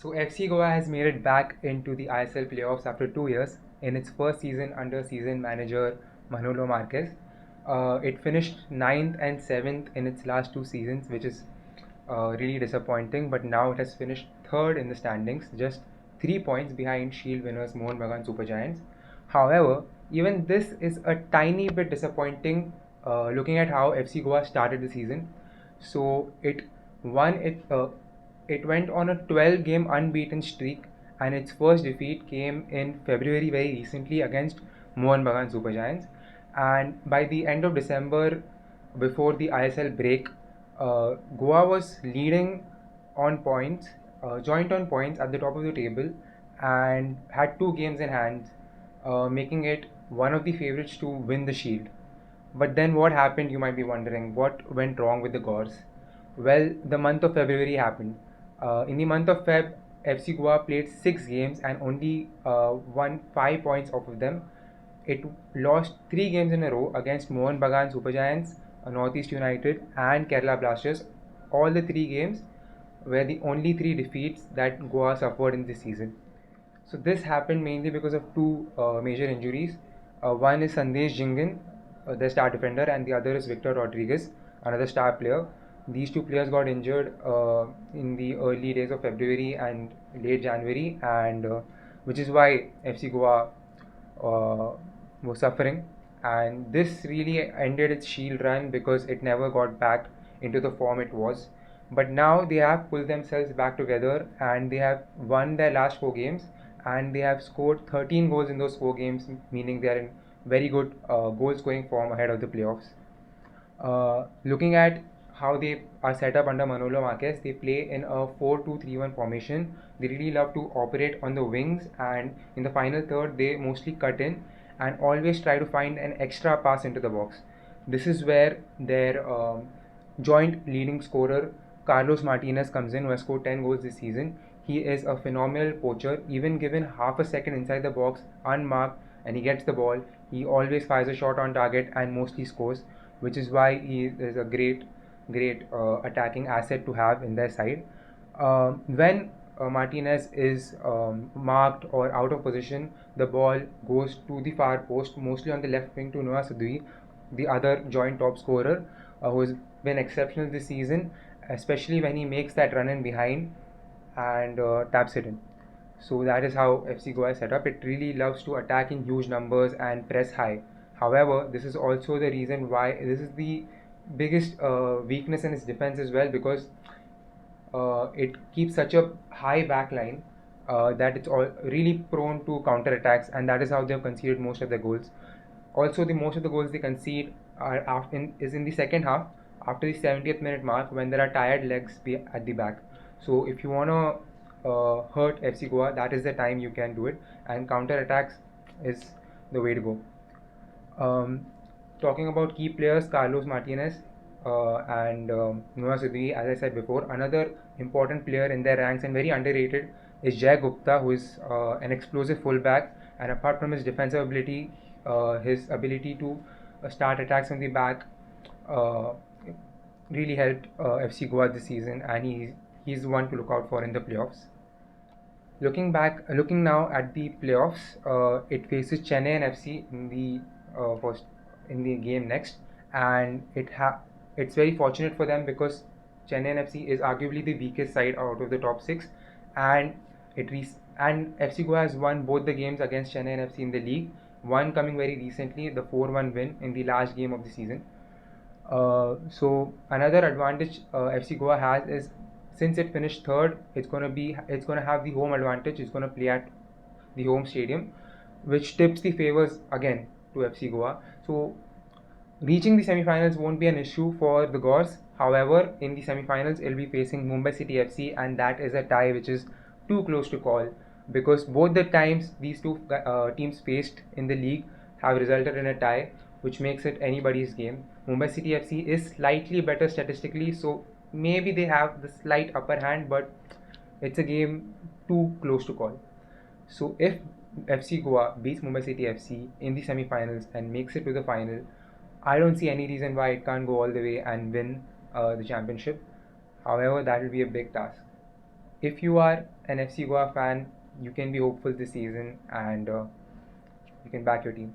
So FC Goa has made it back into the ISL Playoffs after 2 years in its first season under season manager Manolo Marquez. It finished ninth and seventh in its last two seasons, which is really disappointing. But now it has finished third in the standings, just 3 points behind Shield winners Mohun Bagan Super Giants. However, even this is a tiny bit disappointing looking at how FC Goa started the season. So won it. It went on a 12-game unbeaten streak, and its first defeat came in February very recently against Mohun Bagan Super Giants. And by the end of December, before the ISL break, Goa was leading on points, joint on points at the top of the table, and had two games in hand, making it one of the favorites to win the Shield. But then what happened, you might be wondering? What went wrong with the Gores? Well, the month of February happened. In the month of Feb, FC Goa played 6 games and only won 5 points off of them. It lost 3 games in a row against Mohun Bagan Super Giants, Northeast United, and Kerala Blasters. All the 3 games were the only 3 defeats that Goa suffered in this season. So this happened mainly because of two major injuries. One is Sandesh Jingan, the star defender, and the other is Victor Rodriguez, another star player. These two players got injured in the early days of February and late January, and which is why FC Goa was suffering. And this really ended its Shield run because it never got back into the form it was. But now they have pulled themselves back together and they have won their last 4 games, and they have scored 13 goals in those 4 games, meaning they are in very good goal scoring form ahead of the playoffs. Looking at how they are set up under Manolo Marquez, they play in a 4-2-3-1 formation. They really love to operate on the wings, and in the final third, they mostly cut in and always try to find an extra pass into the box. This is where their joint leading scorer Carlos Martinez comes in, who has scored 10 goals this season. He is a phenomenal poacher. Even given half a second inside the box, unmarked, and he gets the ball, he always fires a shot on target and mostly scores, which is why he is a great attacking asset to have in their side. When Martinez is marked or out of position, the ball goes to the far post, mostly on the left wing to Noah Sadui, the other joint top scorer, who has been exceptional this season, especially when he makes that run in behind and taps it in. So that is how FC Goa is set up. It really loves to attack in huge numbers and press high. However, this is also the reason why this is the biggest weakness in its defense as well, because it keeps such a high back line that it's all really prone to counter attacks, and that is how they have conceded most of their goals. Also, the most of the goals they concede is in the second half, after the 70th minute mark, when there are tired legs at the back. So if you want to hurt FC Goa, that is the time you can do it, and counter attacks is the way to go. Talking about key players, Carlos Martinez and Noah Sudhi, as I said before, another important player in their ranks and very underrated is Jay Gupta, who is an explosive fullback. And apart from his defensive ability, his ability to start attacks from the back uh, really helped FC Goa this season, and he's the one to look out for in the playoffs. Looking now at the playoffs, it faces Chennaiyin FC in the first in the game next, and it's very fortunate for them because Chennaiyin FC is arguably the weakest side out of the top six, and and FC Goa has won both the games against Chennaiyin FC in the league. One coming very recently, the 4-1 win in the last game of the season. So another advantage FC Goa has is, since it finished third, it's gonna have the home advantage. It's gonna play at the home stadium, which tips the favors again to FC Goa. So reaching the semi-finals won't be an issue for the Gores. However, in the semi-finals, it'll be facing Mumbai City FC, and that is a tie which is too close to call, because both the times these two teams faced in the league have resulted in a tie, which makes it anybody's game. Mumbai City FC is slightly better statistically, so maybe they have the slight upper hand, but it's a game too close to call. So if FC Goa beats Mumbai City FC in the semi-finals and makes it to the final, I don't see any reason why it can't go all the way and win the championship. However, that will be a big task. if you are an FC Goa fan, you can be hopeful this season and you can back your team.